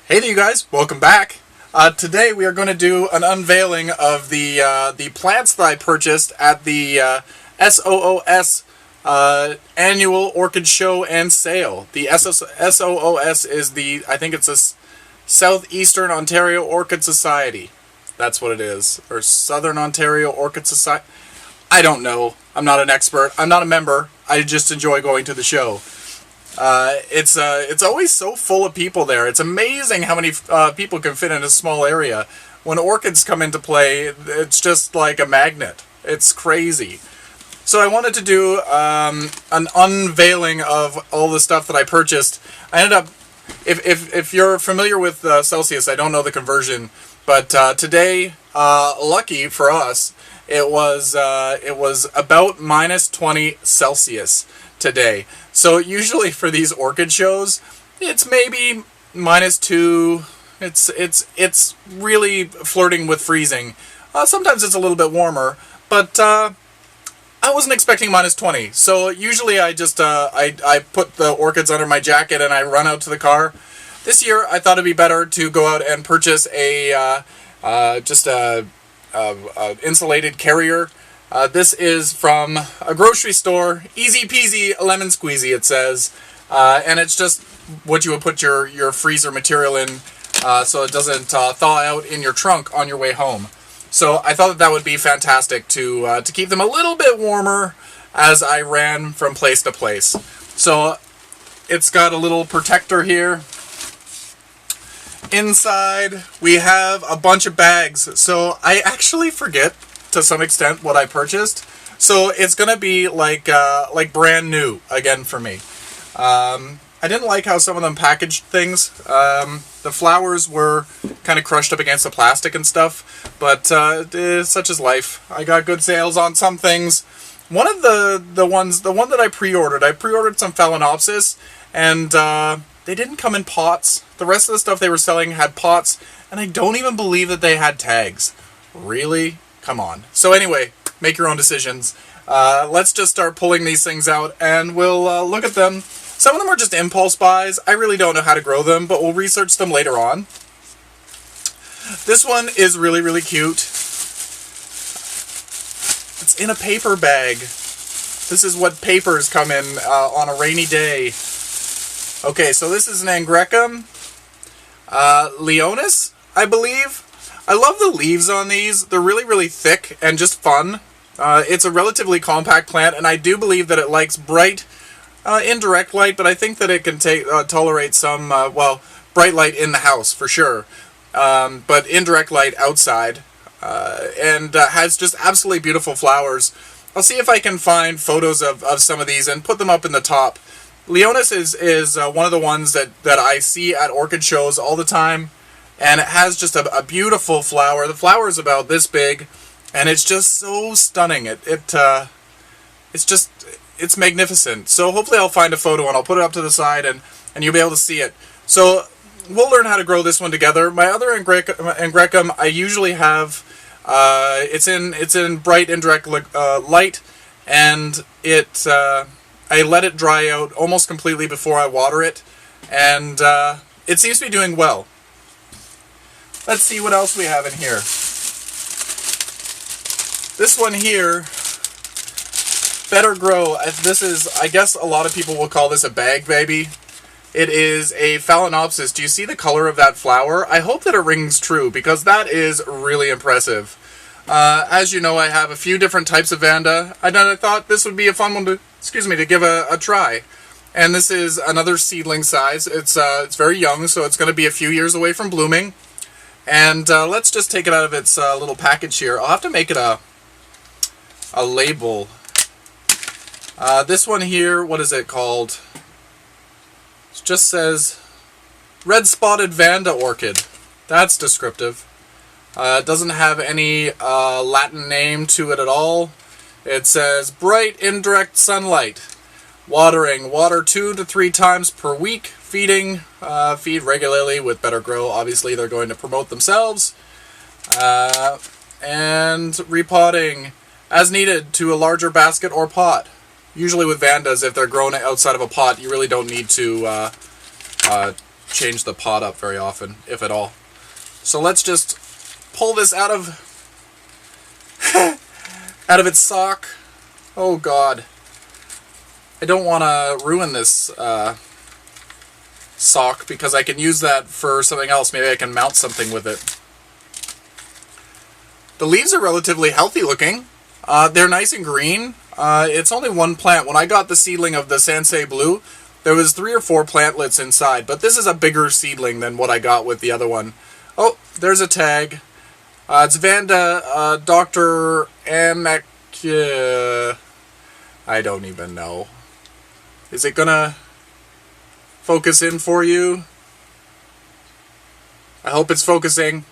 Hey there, you guys! Welcome back. Today we are going to do an unveiling of the plants that I purchased at the SOOS annual orchid show and sale. The SOOS is I think it's a Southeastern Ontario Orchid Society. That's what it is, or Southern Ontario Orchid Society. I don't know. I'm not an expert. I'm not a member. I just enjoy going to the show. It's always so full of people there. It's amazing how many people can fit in a small area. When orchids come into play, it's just like a magnet. It's crazy. So I wanted to do an unveiling of all the stuff that I purchased. I ended up, if you're familiar with Celsius, I don't know the conversion, but today, lucky for us, it was about minus 20 Celsius today. So usually for these orchid shows, it's maybe -2. It's really flirting with freezing. Sometimes it's a little bit warmer, but I wasn't expecting -20. So usually I just I put the orchids under my jacket and I run out to the car. This year I thought it'd be better to go out and purchase a insulated carrier. This is from a grocery store, easy peasy lemon squeezy it says, and it's just what you would put your freezer material in so it doesn't thaw out in your trunk on your way home. So I thought that would be fantastic to keep them a little bit warmer as I ran from place to place. So it's got a little protector here. Inside we have a bunch of bags, so I actually forget to some extent what I purchased, so it's gonna be like brand new again for me. I didn't like how some of them packaged things. The flowers were kind of crushed up against the plastic and stuff, but such is life. I got good sales on some things. One of the one that I pre-ordered some Phalaenopsis, and they didn't come in pots. The rest of the stuff they were selling had pots, and I don't even believe that they had tags. Really? Come on. So anyway, make your own decisions. Let's just start pulling these things out, and we'll look at them. Some of them are just impulse buys. I really don't know how to grow them, but we'll research them later on. This one is really, really cute. It's in a paper bag. This is what papers come in on a rainy day. Okay, so this is an Angrecum Leonys, I believe. I love the leaves on these. They're really, really thick and just fun. It's a relatively compact plant, and I do believe that it likes bright, indirect light, but I think that it can tolerate some, bright light in the house, for sure. But indirect light outside, and has just absolutely beautiful flowers. I'll see if I can find photos of some of these and put them up in the top. Leonys is one of the ones that I see at orchid shows all the time. And it has just a beautiful flower. The flower is about this big, and it's just so stunning. It's magnificent. So hopefully I'll find a photo and I'll put it up to the side and you'll be able to see it. So we'll learn how to grow this one together. My other Angrecum I usually have, it's in bright indirect light, and I let it dry out almost completely before I water it, and it seems to be doing well. Let's see what else we have in here. This one here, Better Grow. This is, I guess a lot of people will call this a bag baby. It is a Phalaenopsis. Do you see the color of that flower? I hope that it rings true, because that is really impressive. As you know, I have a few different types of Vanda, and I thought this would be a fun one to give a try. And this is another seedling size. It's very young, so it's going to be a few years away from blooming. And let's just take it out of its little package here. I'll have to make it a label. This one here, what is it called? It just says Red Spotted Vanda Orchid. That's descriptive. It doesn't have any Latin name to it at all. It says bright indirect sunlight. Watering. Water 2 to 3 times per week. Feeding. Feed regularly with Better Grow. Obviously, they're going to promote themselves. And repotting as needed to a larger basket or pot. Usually with Vandas, if they're grown outside of a pot, you really don't need to change the pot up very often, if at all. So let's just pull this out of out of its sock. Oh God. I don't want to ruin this sock because I can use that for something else. Maybe I can mount something with it. The leaves are relatively healthy looking. They're nice and green. It's only one plant. When I got the seedling of the Sansei Blue, there was 3 or 4 plantlets inside, but this is a bigger seedling than what I got with the other one. Oh, there's a tag. It's Vanda, Dr. Amek... I don't even know. Is it gonna focus in for you? I hope it's focusing.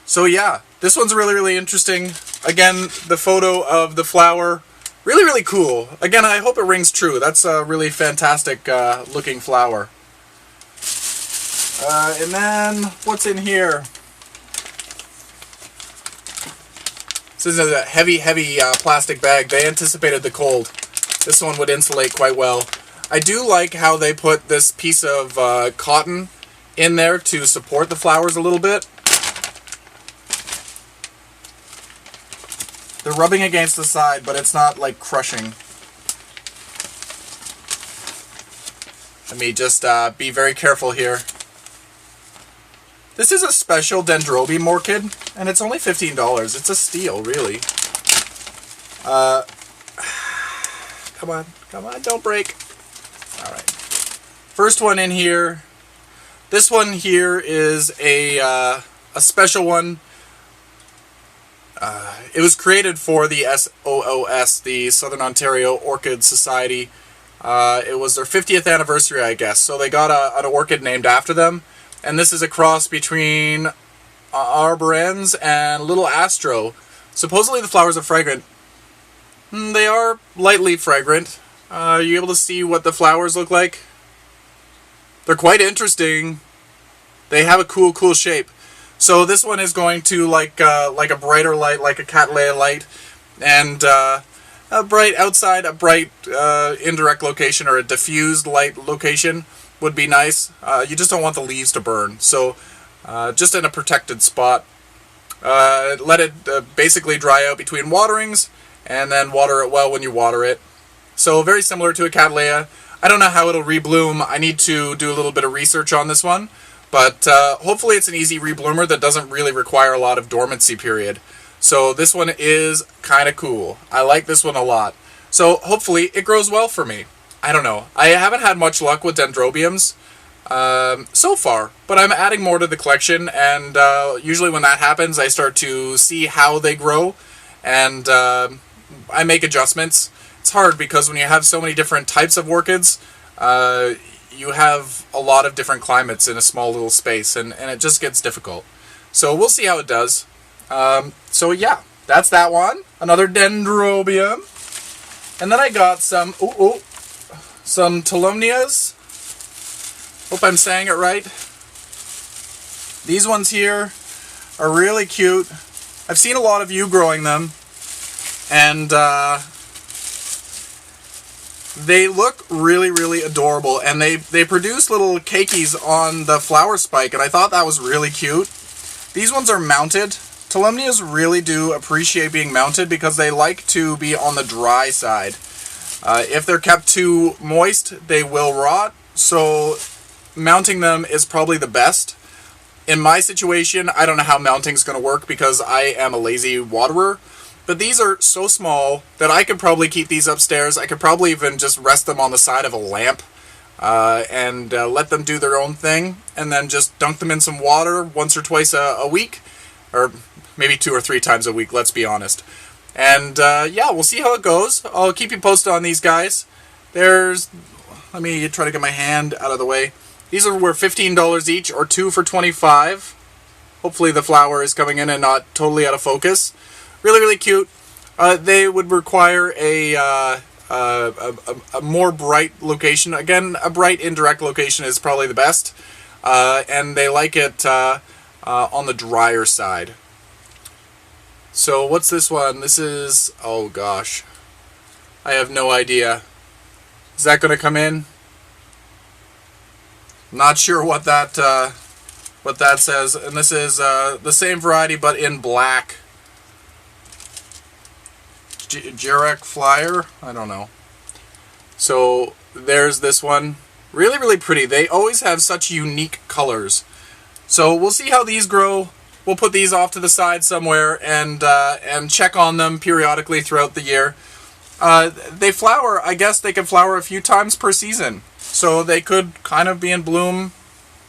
So yeah, this one's really, really interesting. Again, the photo of the flower, really, really cool. Again, I hope it rings true. That's a really fantastic looking flower. And then, what's in here? This is a heavy, heavy plastic bag. They anticipated the cold. This one would insulate quite well. I do like how they put this piece of cotton in there to support the flowers a little bit. They're rubbing against the side, but it's not like crushing. Let me just be very careful here. This is a special Dendrobium orchid, and it's only $15. It's a steal, really. Come on, don't break. Alright. First one in here. This one here is a special one. It was created for the SOOS, the Southern Ontario Orchid Society. It was their 50th anniversary, I guess. So they got an orchid named after them. And this is a cross between Arborens and Little Astro. Supposedly the flowers are fragrant. They are lightly fragrant. Are you able to see what the flowers look like? They're quite interesting. They have a cool shape. So this one is going to like a brighter light, like a Cattleya light, and a bright outside, a bright indirect location or a diffused light location would be nice. You just don't want the leaves to burn. So just in a protected spot. Let it basically dry out between waterings, and then water it well when you water it. So very similar to a Cattleya. I don't know how it'll rebloom. I need to do a little bit of research on this one. But hopefully it's an easy rebloomer that doesn't really require a lot of dormancy period. So this one is kind of cool. I like this one a lot. So hopefully it grows well for me. I don't know. I haven't had much luck with Dendrobiums so far, but I'm adding more to the collection, and usually when that happens I start to see how they grow, and I make adjustments. It's hard because when you have so many different types of orchids, you have a lot of different climates in a small little space, and it just gets difficult. So we'll see how it does. So yeah, that's that one. Another Dendrobium. And then I got some, some Tulum Nias. Hope I'm saying it right. These ones here are really cute. I've seen a lot of you growing them, and they look really, really adorable, and they produce little cakeys on the flower spike, and I thought that was really cute. These ones are mounted. Tulum Nias really do appreciate being mounted because they like to be on the dry side. If they're kept too moist, they will rot, so mounting them is probably the best. In my situation, I don't know how mounting is going to work because I am a lazy waterer. But these are so small that I could probably keep these upstairs. I could probably even just rest them on the side of a lamp and let them do their own thing. And then just dunk them in some water once or twice a week. Or maybe 2 or 3 times a week, let's be honest. And yeah, we'll see how it goes. I'll keep you posted on these guys. Let me try to get my hand out of the way. These were $15 each, or 2 for $25. Hopefully the flower is coming in and not totally out of focus. Really, really cute. They would require a more bright location. Again, a bright indirect location is probably the best. And they like it on the drier side. So what's this one? This is, oh gosh, I have no idea. Is that going to come in? Not sure what that says. And this is the same variety, but in black. Jarek Flyer? I don't know. So there's this one. Really, really pretty. They always have such unique colors. So we'll see how these grow. We'll put these off to the side somewhere and check on them periodically throughout the year. They flower, I guess they can flower a few times per season. So they could kind of be in bloom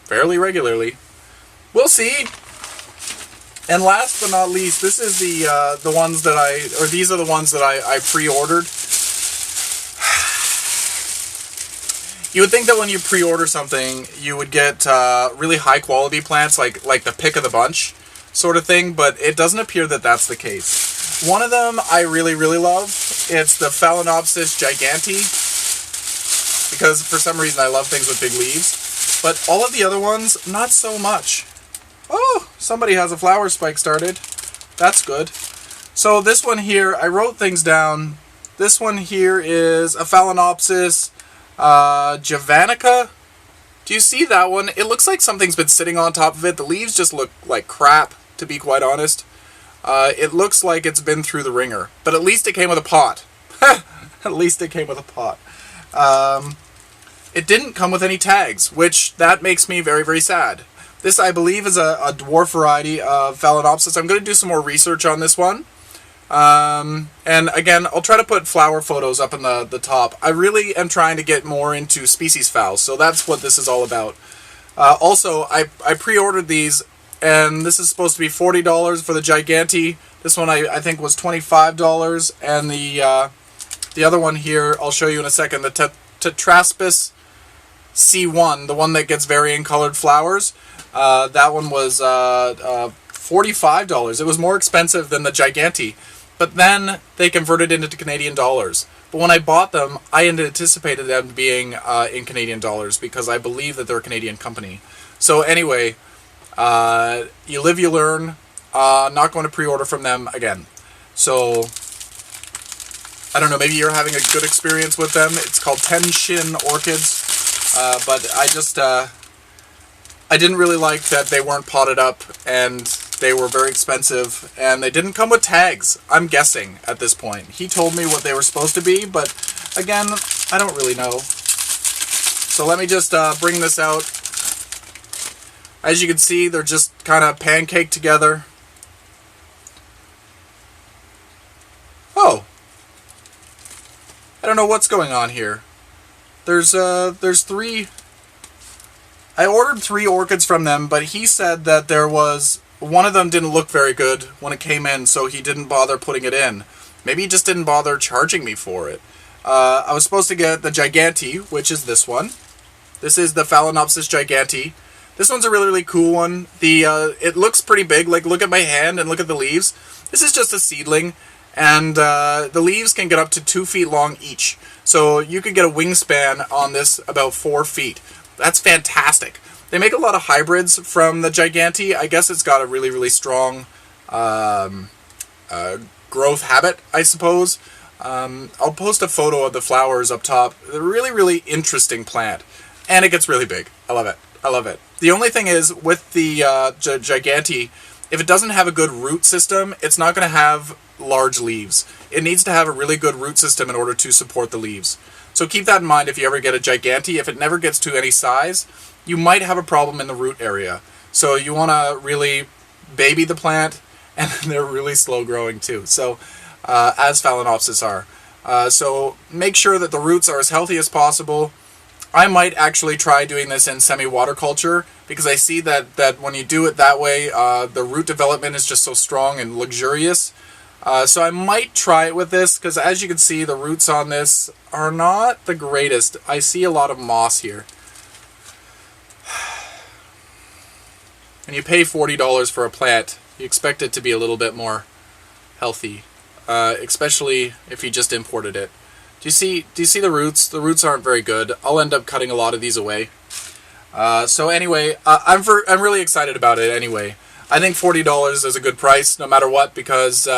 fairly regularly. We'll see. And last but not least, this is the ones that these are the ones that I pre-ordered. You would think that when you pre-order something, you would get really high-quality plants, like the pick of the bunch sort of thing, but it doesn't appear that that's the case. One of them I really, really love. It's the Phalaenopsis Gigante, because for some reason I love things with big leaves. But all of the other ones, not so much. Oh, somebody has a flower spike started. That's good. So this one here, I wrote things down. This one here is a Phalaenopsis Javanica. Do you see that one? It looks like something's been sitting on top of it. The leaves just look like crap, to be quite honest. It looks like it's been through the ringer. But at least it came with a pot. At least it came with a pot. It didn't come with any tags, which that makes me very, very sad. This, I believe, is a dwarf variety of Phalaenopsis. I'm going to do some more research on this one. And again, I'll try to put flower photos up in the top. I really am trying to get more into species phals, so that's what this is all about. Also, I pre-ordered these, and this is supposed to be $40 for the Gigante. This one I think was $25, and the other one here, I'll show you in a second, the Tetraspis C1, the one that gets varying colored flowers. That one was $45. It was more expensive than the Gigante. But then they converted it into Canadian dollars. But when I bought them, I had anticipated them being in Canadian dollars because I believe that they're a Canadian company. So anyway, you live, you learn. Not going to pre-order from them again. So, I don't know, maybe you're having a good experience with them. It's called Tenshin Orchids. But I just, I didn't really like that they weren't potted up, and they were very expensive, and they didn't come with tags, I'm guessing, at this point. He told me what they were supposed to be, but again, I don't really know. So let me just bring this out. As you can see, they're just kind of pancaked together. Oh. I don't know what's going on here. There's three... I ordered 3 orchids from them, but he said that there was... One of them didn't look very good when it came in, so he didn't bother putting it in. Maybe he just didn't bother charging me for it. I was supposed to get the Gigante, which is this one. This is the Phalaenopsis Gigante. This one's a really, really cool one. It looks pretty big. Like, look at my hand and look at the leaves. This is just a seedling, and the leaves can get up to 2 feet long each. So you could get a wingspan on this about 4 feet. That's fantastic. They make a lot of hybrids from the Gigante. I guess it's got a really, really strong growth habit, I suppose. I'll post a photo of the flowers up top. They're a really, really interesting plant. And it gets really big. I love it. I love it. The only thing is, with the Gigante, if it doesn't have a good root system, it's not going to have large leaves. It needs to have a really good root system in order to support the leaves. So keep that in mind if you ever get a Gigante. If it never gets to any size, you might have a problem in the root area. So you want to really baby the plant, and they're really slow growing too. So, as Phalaenopsis are. So make sure that the roots are as healthy as possible. I might actually try doing this in semi-water culture, because I see that when you do it that way, the root development is just so strong and luxurious. So I might try it with this, because as you can see, the roots on this are not the greatest. I see a lot of moss here. When you pay $40 for a plant, you expect it to be a little bit more healthy, especially if you just imported it. Do you see the roots? The roots aren't very good. I'll end up cutting a lot of these away. So anyway, I'm really excited about it anyway. I think $40 is a good price, no matter what, because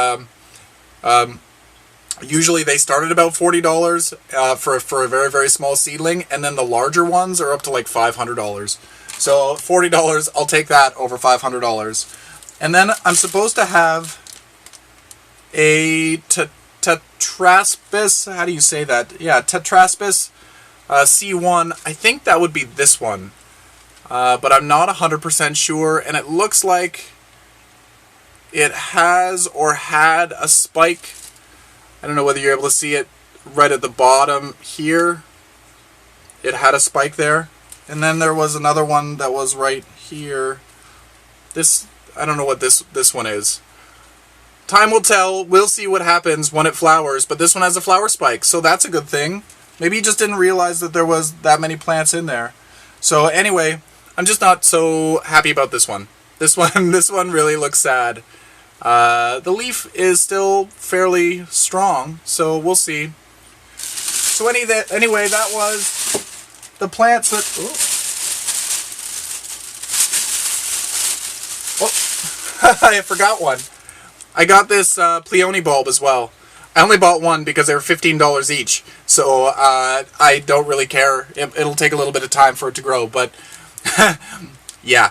Usually they start at about $40 for a very, very small seedling, and then the larger ones are up to like $500. So $40, I'll take that over $500. And then I'm supposed to have a Tetraspis, how do you say that? Yeah, Tetraspis C1. I think that would be this one. But I'm not 100% sure, and it looks like it has or had a spike. I don't know whether you're able to see it right at the bottom here. It had a spike there. And then there was another one that was right here. This, I don't know what this one is. Time will tell. We'll see what happens when it flowers. But this one has a flower spike, so that's a good thing. Maybe you just didn't realize that there was that many plants in there. So anyway, I'm just not so happy about this one. This one really looks sad. The leaf is still fairly strong, so we'll see. So anyway, that was the plants that... Oh, I forgot one. I got this Leoni Bulb as well. I only bought one because they were $15 each, so I don't really care. It'll take a little bit of time for it to grow, but yeah.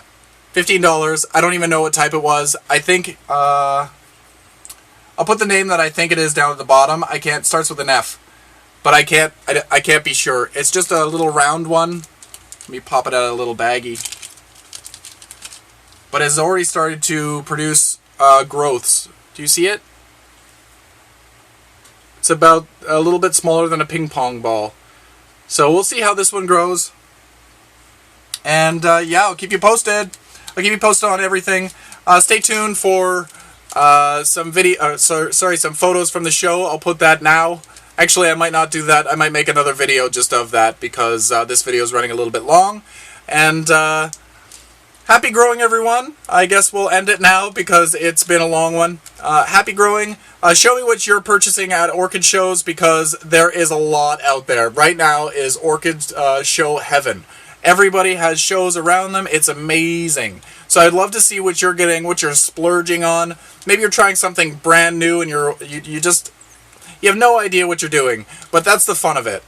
$15. I don't even know what type it was. I think, I'll put the name that I think it is down at the bottom. I can't, starts with an F. But I can't be sure. It's just a little round one. Let me pop it out of a little baggie. But it's already started to produce growths. Do you see it? It's about a little bit smaller than a ping pong ball. So we'll see how this one grows. And yeah, I'll keep you posted. I'll keep you posted on everything. Stay tuned for some some photos from the show. I'll put that now. Actually, I might not do that. I might make another video just of that because this video is running a little bit long. And happy growing, everyone. I guess we'll end it now because it's been a long one. Happy growing. Show me what you're purchasing at orchid shows because there is a lot out there. Right now is orchid show heaven. Everybody has shows around them. It's amazing. So I'd love to see what you're getting, what you're splurging on. Maybe you're trying something brand new and you have no idea what you're doing. But that's the fun of it.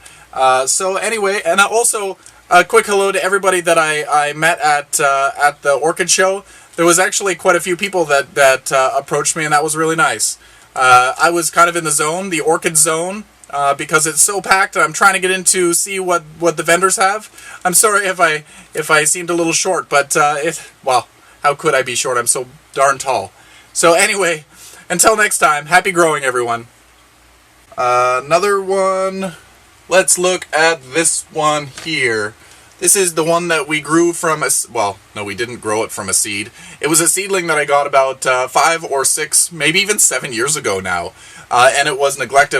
So anyway, and also a quick hello to everybody that I met at the orchid show. There was actually quite a few people that approached me, and that was really nice. I was kind of in the zone, the orchid zone. Because it's so packed, I'm trying to get in to see what the vendors have. I'm sorry if I seemed a little short, but well, how could I be short? I'm so darn tall. So anyway, until next time, happy growing, everyone. Another one. Let's look at this one here. This is the one that we grew from a... Well, no, we didn't grow it from a seed. It was a seedling that I got about 5 or 6, maybe even 7 years ago now. And it was neglected